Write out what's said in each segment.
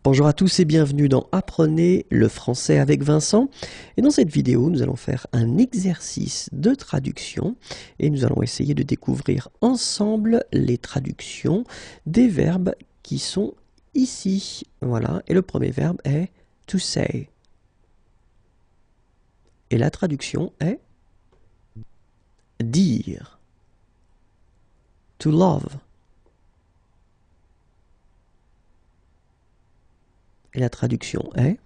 Bonjour à tous et bienvenue dans Apprenez le français avec Vincent. Et dans cette vidéo, nous allons faire un exercice de traduction et nous allons essayer de découvrir ensemble les traductions des verbes qui sont ici. Voilà, et le premier verbe est to say. Et la traduction est dire. To love. Et la traduction est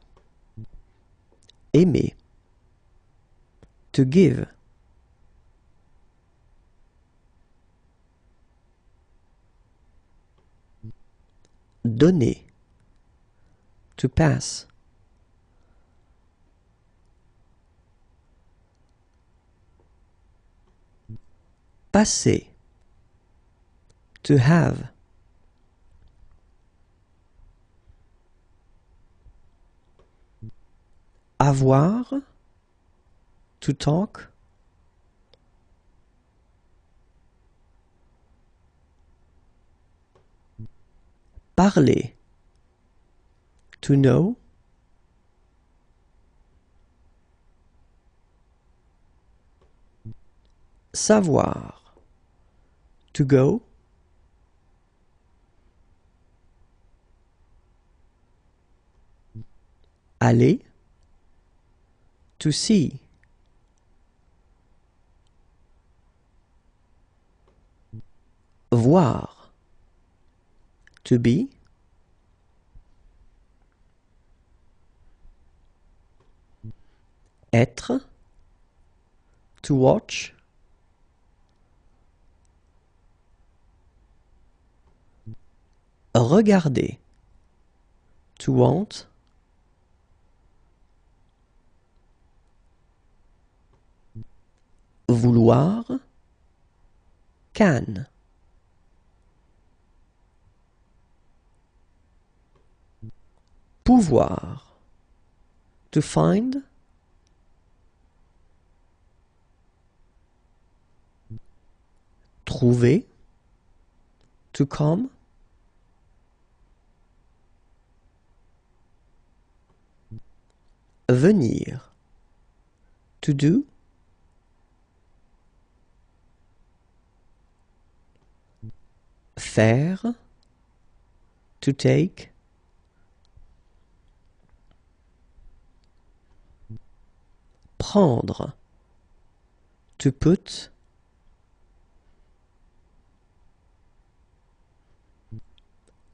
aimer. To give. Donner. To pass. Passer. To have. Avoir. To talk. Parler. To know. Savoir. To go. Aller. To see. Voir. To be. Être. To watch. Regarder. To want. Vouloir. Can. Pouvoir. To find. Trouver. To come. Venir. To do. Faire. To take. Prendre. To put.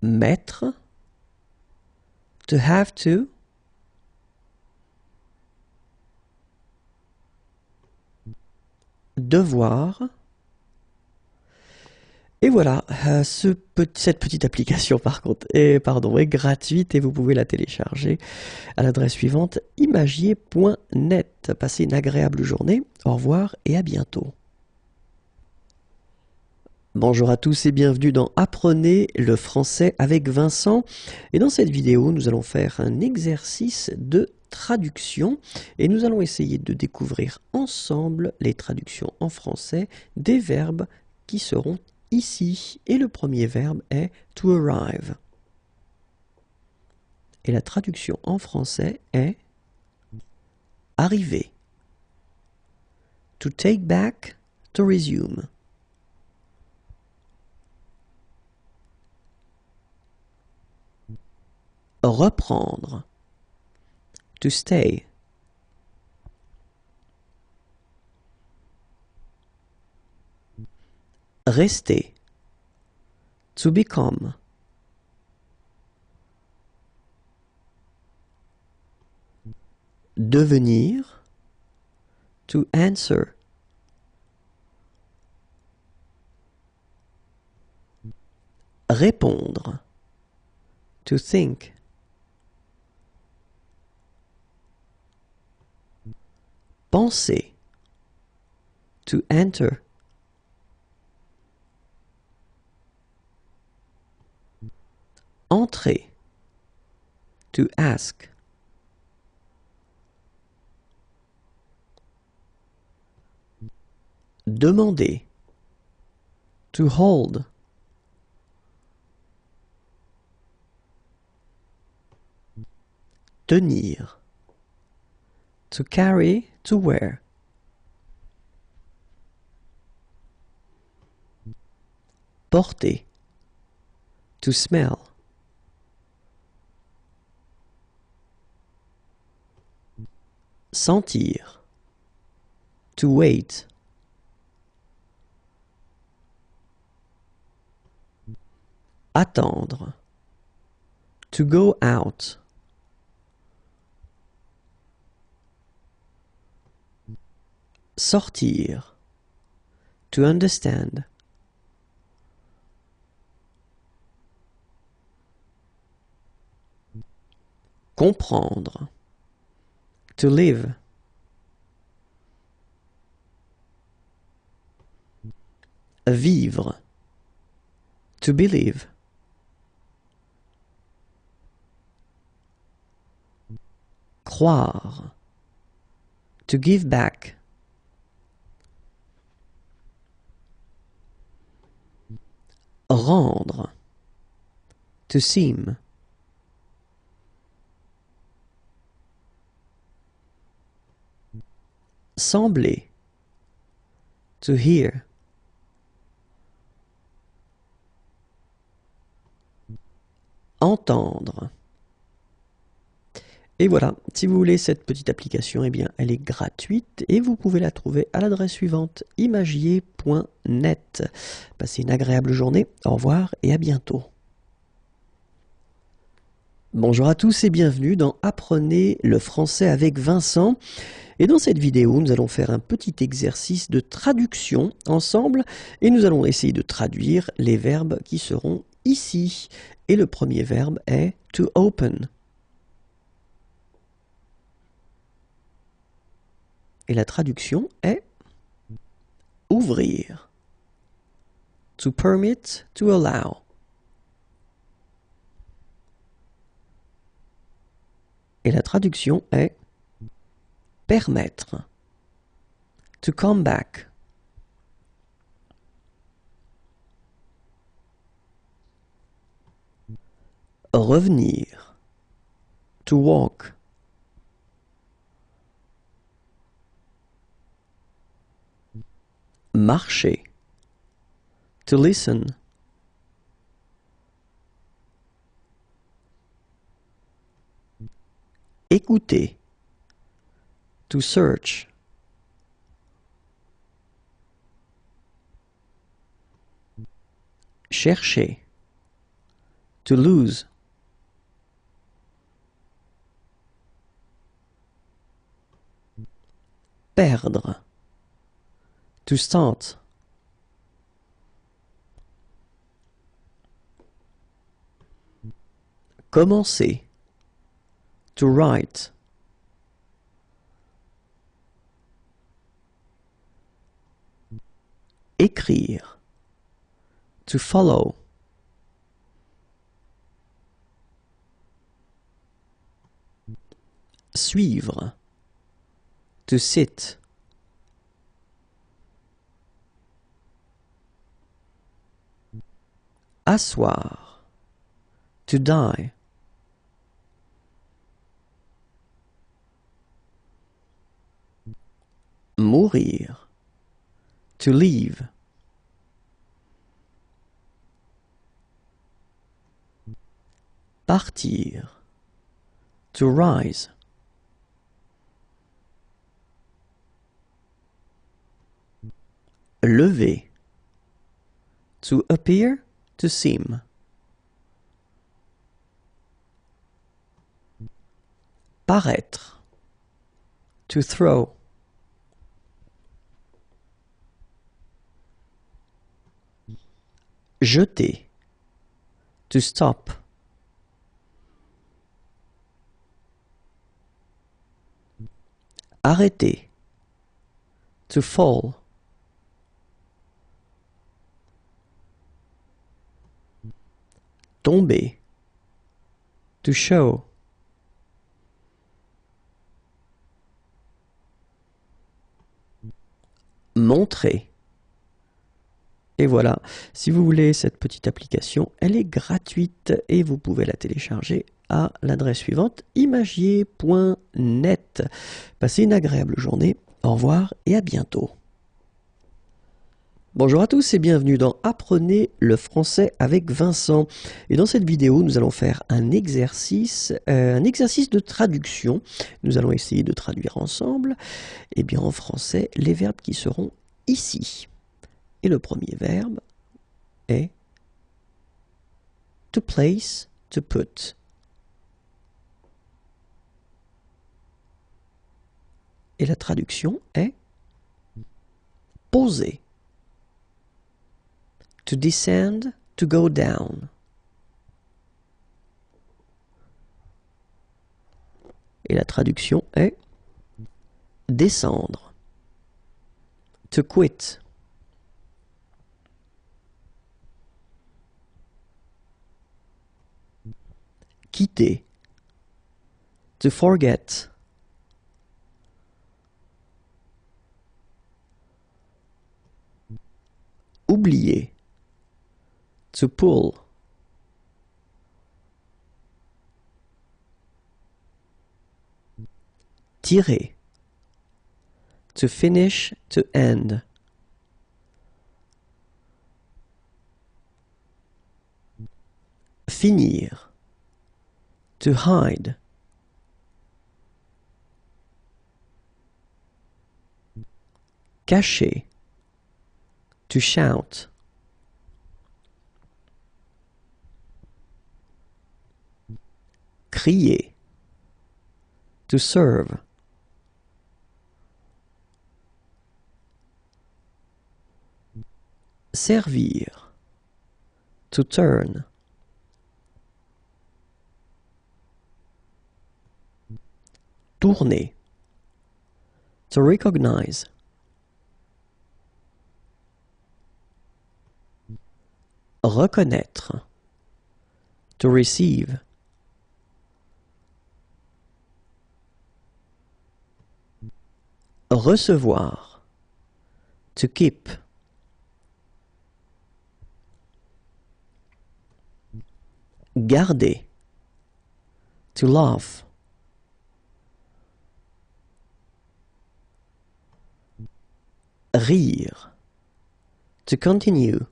Mettre. To have to. Devoir. Et voilà, cette petite application par contre est gratuite et vous pouvez la télécharger à l'adresse suivante imagier.net. Passez une agréable journée, au revoir et à bientôt. Bonjour à tous et bienvenue dans Apprenez le français avec Vincent. Et dans cette vidéo, nous allons faire un exercice de traduction et nous allons essayer de découvrir ensemble les traductions en français des verbes qui seront ici. Et le premier verbe est to arrive. Et la traduction en français est arriver. To take back, to resume. Reprendre. To stay. Rester. To become. Devenir. To answer. Répondre. To think. Penser. To enter. Entrer. To ask. Demander. To hold. tenir. To carry, to wear. Porter. To smell. Sentir. To wait. Attendre. To go out. Sortir. To understand. Comprendre. To live. Vivre. To believe. Croire. To give back. Rendre. To seem. Sembler. To hear. Entendre. Et voilà, si vous voulez cette petite application, eh bien, elle est gratuite et vous pouvez la trouver à l'adresse suivante, imagier.net. Passez une agréable journée, au revoir et à bientôt. Bonjour à tous et bienvenue dans Apprenez le français avec Vincent. Et dans cette vidéo, nous allons faire un petit exercice de traduction ensemble et nous allons essayer de traduire les verbes qui seront ici. Et le premier verbe est to open. Et la traduction est ouvrir. To permit, to allow. Et la traduction est permettre. To come back. Revenir. To walk. Marcher. To listen. Écouter. To search. Chercher. To lose. Perdre. To start. Commencer. To write. Écrire. To follow. Suivre. To sit. Asseoir. To die. Mourir. To leave. Partir. To rise. Lever. To appear, to seem. Paraître. To throw. Jeter. To stop. Arrêter. To fall. Tomber. To show. Montrer. Et voilà, si vous voulez cette petite application, elle est gratuite et vous pouvez la télécharger à l'adresse suivante, imagier.net. Passez une agréable journée, au revoir et à bientôt. Bonjour à tous et bienvenue dans Apprenez le français avec Vincent. Et dans cette vidéo, nous allons faire un exercice de traduction. Nous allons essayer de traduire ensemble, en français, les verbes qui seront ici. Et le premier verbe est to place, to put. Et la traduction est poser. To descend, to go down. Et la traduction est descendre. To quit. Quitter. To forget. Oublier. To pull. Tirer. To finish, to end. Finir. To hide. Cacher. To shout. Crier. To serve. Servir. To turn. Tourner. To recognize. Reconnaître. To receive. Recevoir. To keep. Garder. To laugh. Rire. To continue.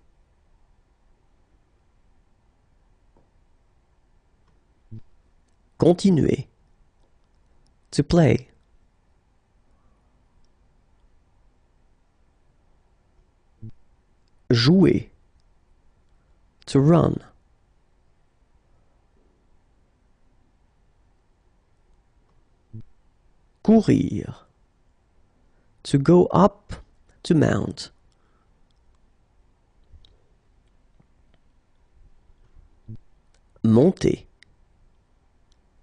Continuer. To play. Jouer. To run. Courir. To go up, to mount. Monter.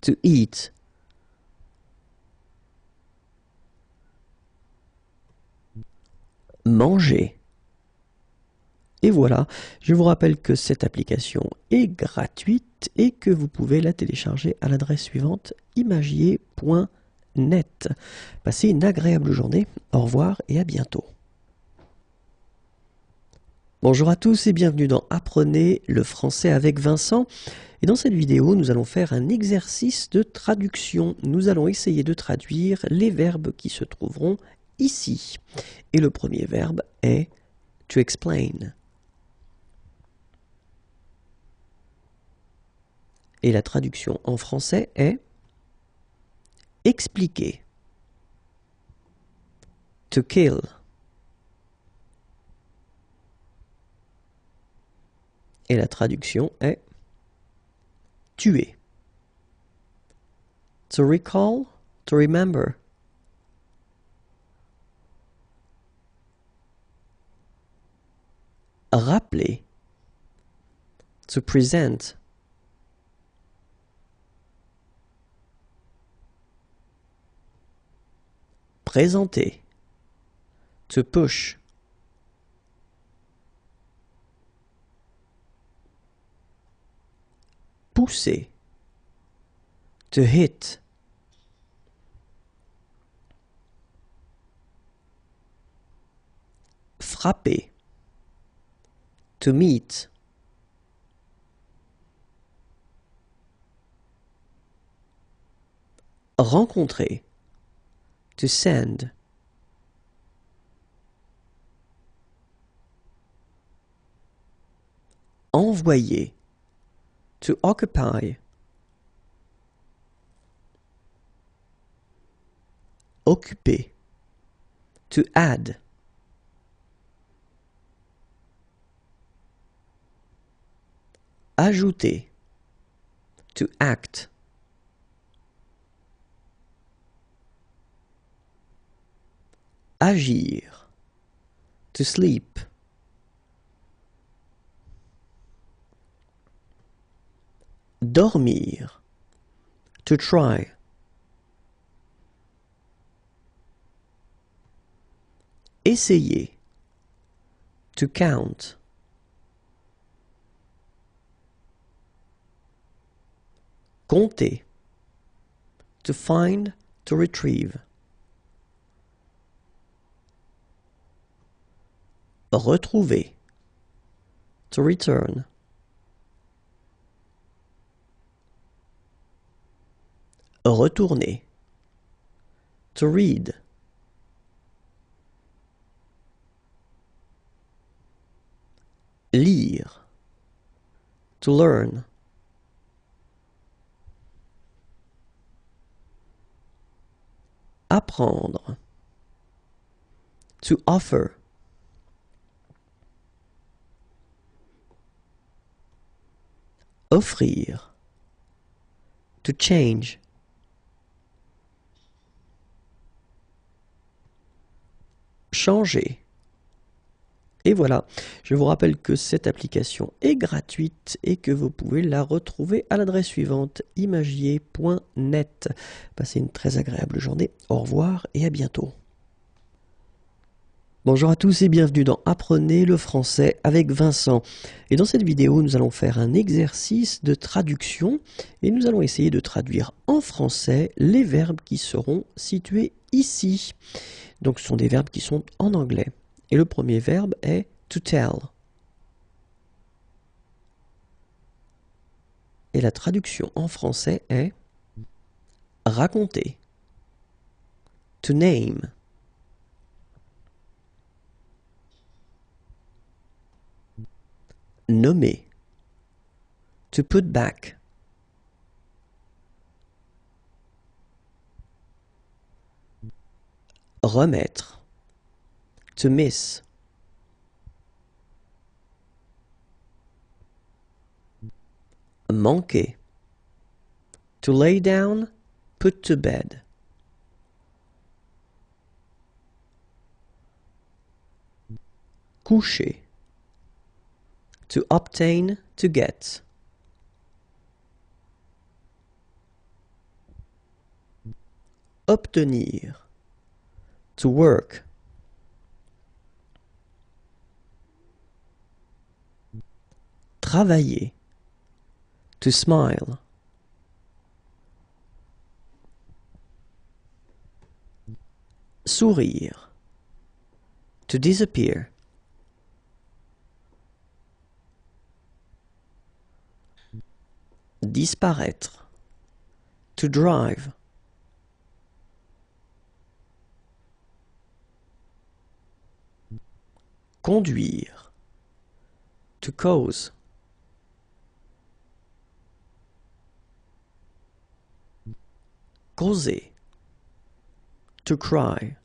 To eat. Manger. Et voilà, je vous rappelle que cette application est gratuite et que vous pouvez la télécharger à l'adresse suivante, imagier.net. Passez une agréable journée, au revoir et à bientôt. Bonjour à tous et bienvenue dans Apprenez le français avec Vincent. Et dans cette vidéo, nous allons faire un exercice de traduction. Nous allons essayer de traduire les verbes qui se trouveront ici. Et le premier verbe est to explain. Et la traduction en français est expliquer. To kill. Et la traduction est tuer. To recall, to remember. Rappeler. To present. Présenter. To push. Pousser. To hit. Frapper. To meet. Rencontrer. To send. Envoyer. To occupy. Occuper. To add. Ajouter. To act. Agir. To sleep. Dormir. To try. Essayer. To count. Compter. To find, to retrieve. Retrouver. To return. Retourner. To read. Lire. To learn. Apprendre. To offer. Offrir. To change. Changer. Et voilà, je vous rappelle que cette application est gratuite et que vous pouvez la retrouver à l'adresse suivante, imagier.net. Passez une très agréable journée, au revoir et à bientôt. Bonjour à tous et bienvenue dans Apprenez le français avec Vincent. Et dans cette vidéo, nous allons faire un exercice de traduction et nous allons essayer de traduire en français les verbes qui seront situés ici. Donc ce sont des verbes qui sont en anglais. Et le premier verbe est to tell. Et la traduction en français est raconter. To name. Nommer. To put back. Remettre. To miss. Manquer. To lay down, put to bed. Coucher. To obtain, to get. Obtenir. To work. Travailler. To smile. Sourire. To disappear. Disparaître. To drive. Conduire. To cause. Causer. To cry.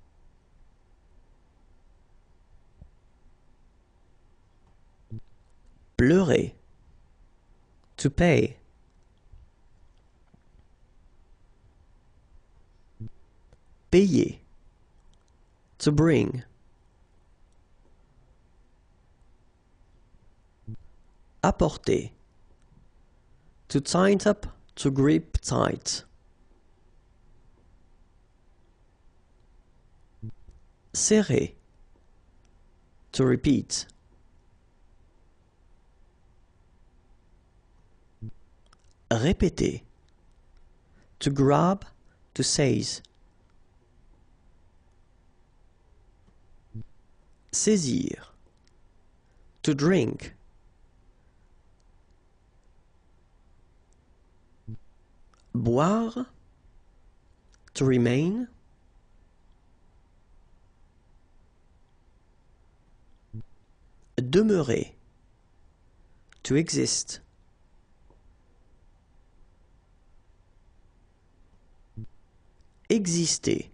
Pleurer. To pay. Payer. To bring. Apporter. To tie it up, to grip tight. Serrer. To repeat. Répéter. To grab, to seize. Saisir. To drink. boire, to remain, demeurer, to exist, exister.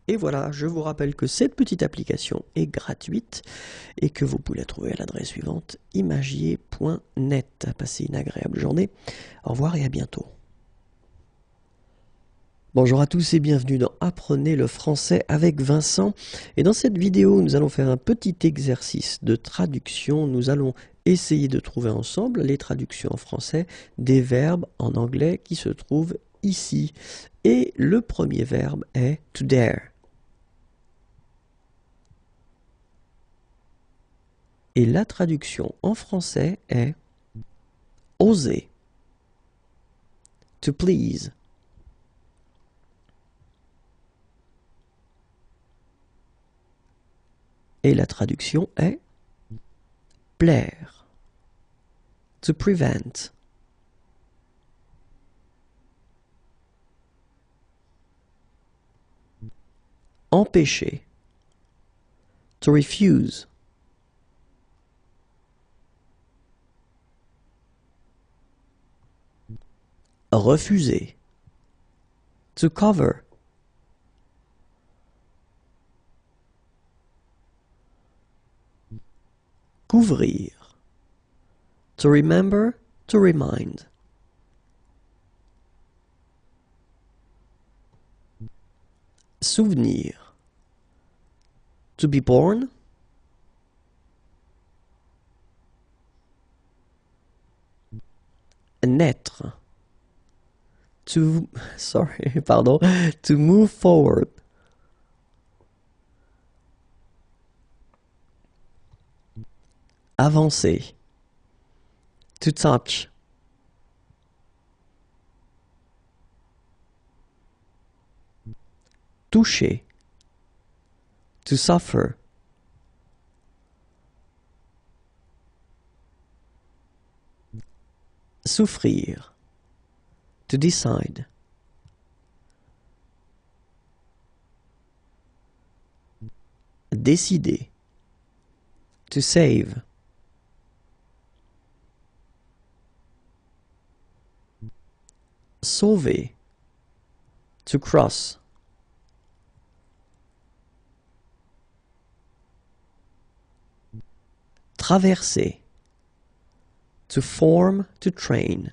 Et voilà, je vous rappelle que cette petite application est gratuite et que vous pouvez la trouver à l'adresse suivante, imagier.net. Passez une agréable journée. Au revoir et à bientôt. Bonjour à tous et bienvenue dans Apprenez le français avec Vincent. Et dans cette vidéo, nous allons faire un petit exercice de traduction. Nous allons essayer de trouver ensemble les traductions en français des verbes en anglais qui se trouvent ici. Et le premier verbe est to dare. Et la traduction en français est oser, to please. Et la traduction est plaire, to prevent. Empêcher, to refuse. Refuser, to cover. Couvrir, to remember, to remind. Souvenir, to be born. Naître, to to move forward. Avancer, to touch. Toucher, to suffer. Souffrir, to decide. Décider, to save. Sauver, to cross. Traverser, to form, to train.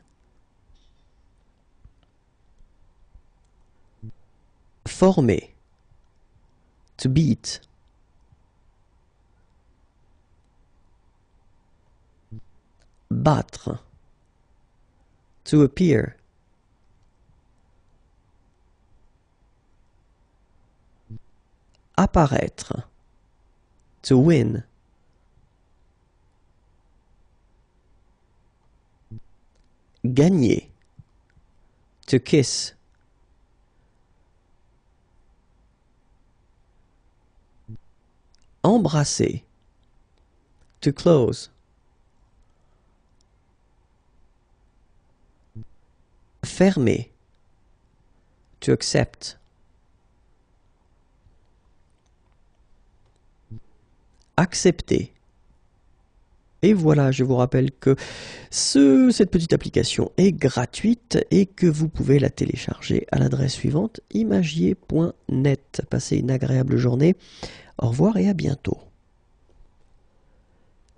Former, to beat. Battre, to appear. Apparaître, to win. Gagner, to kiss. Embrasser, to close. Fermer, to accept. Accepter. Et voilà, je vous rappelle que cette petite application est gratuite et que vous pouvez la télécharger à l'adresse suivante, imagier.net. Passez une agréable journée. Au revoir et à bientôt.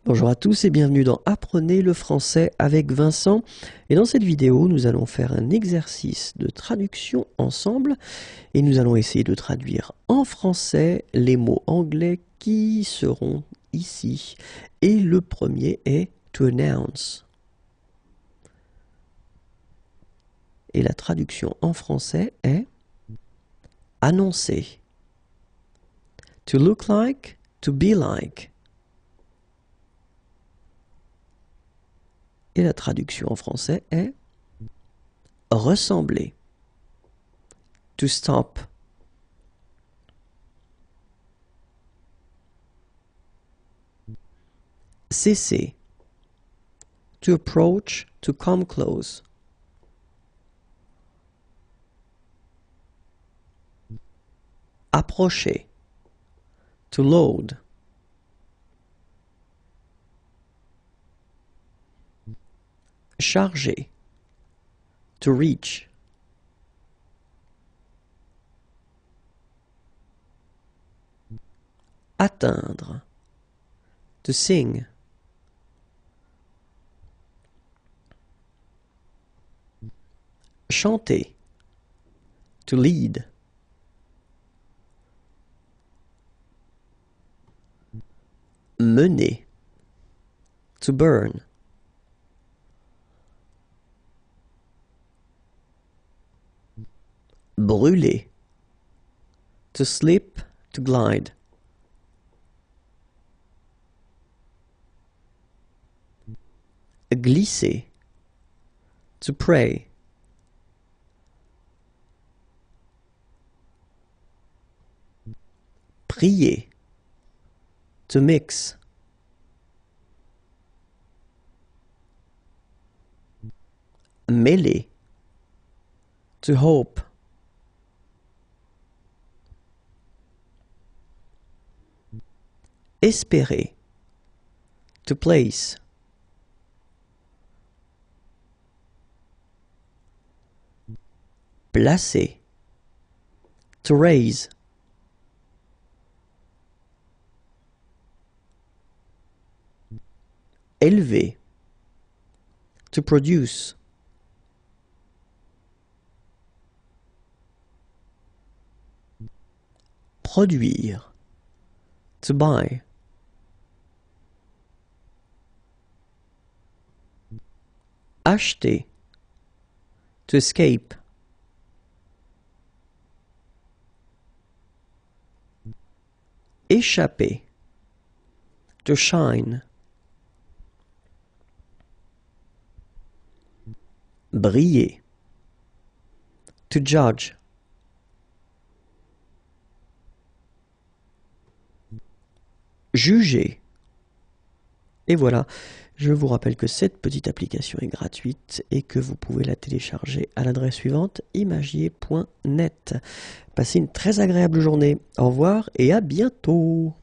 Bonjour à tous et bienvenue dans Apprenez le français avec Vincent. Et dans cette vidéo, nous allons faire un exercice de traduction ensemble et nous allons essayer de traduire en français les mots anglais qui seront ici. Et le premier est to announce. Et la traduction en français est annoncer. To look like, to be like. Et la traduction en français est ressembler. To stop. Cesser. To approach, to come close. approcher, to load. Charger, to reach. Atteindre, to sing. Chanter, to lead. Mener, to burn. Brûler, to slip, to glide. Glisser, to pray. Prier, to mix. Mêler, to hope. Espérer, to place. Placer, to raise. Élever, to produce. Produire, to buy. Acheter, to escape. Échapper, to shine. Briller, to judge. Juger. Et voilà, je vous rappelle que cette petite application est gratuite et que vous pouvez la télécharger à l'adresse suivante, imagier.net. Passez une très agréable journée. Au revoir et à bientôt.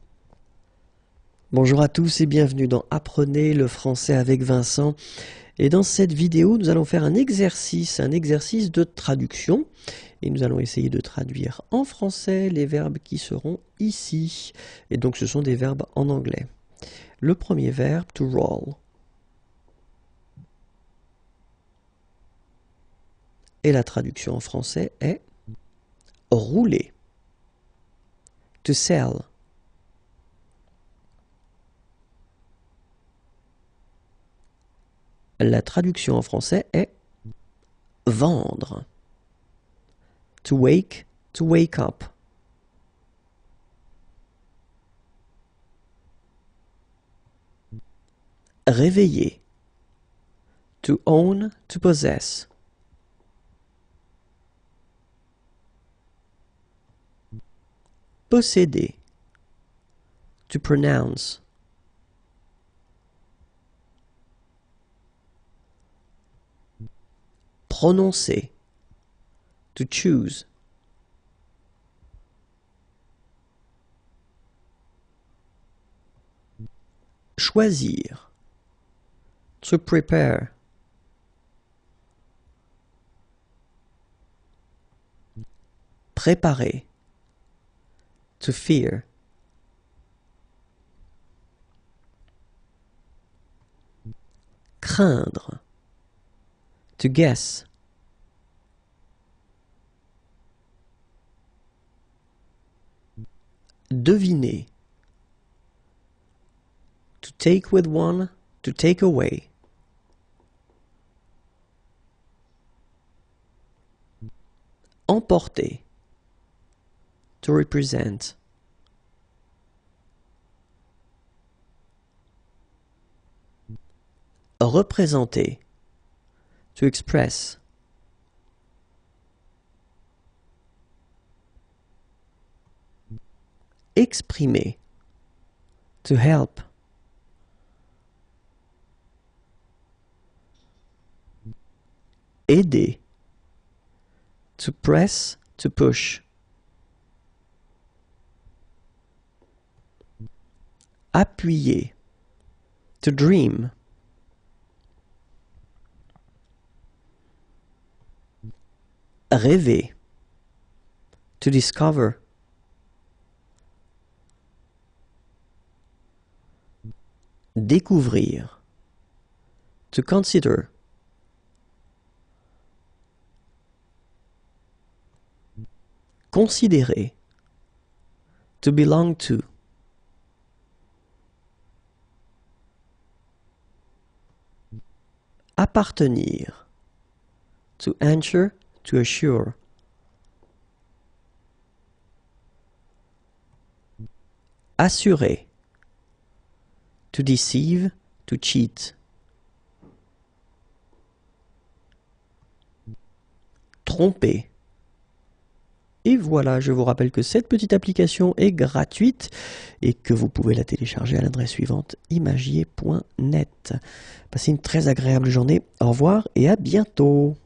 Bonjour à tous et bienvenue dans Apprenez le français avec Vincent. Et dans cette vidéo, nous allons faire un exercice de traduction. Et nous allons essayer de traduire en français les verbes qui seront ici. Et donc ce sont des verbes en anglais. Le premier verbe, to roll. Et la traduction en français est rouler. To sell. La traduction en français est vendre. To wake up. Réveiller. To own, to possess. Posséder. To pronounce. Prononcer. To choose. Choisir. To prepare. Préparer. To fear. Craindre. To guess. Deviner. To take with one, to take away. Emporter. To represent. Représenter. To express. Exprimer. To help. Aider. To press, to push. appuyer. To dream. Rêver. To discover. Découvrir. To consider. Considérer. To belong to. Appartenir. To answer, to assure. Assurer. To deceive, to cheat. Tromper. Et voilà, je vous rappelle que cette petite application est gratuite et que vous pouvez la télécharger à l'adresse suivante, imagier.net. Passez une très agréable journée, au revoir et à bientôt.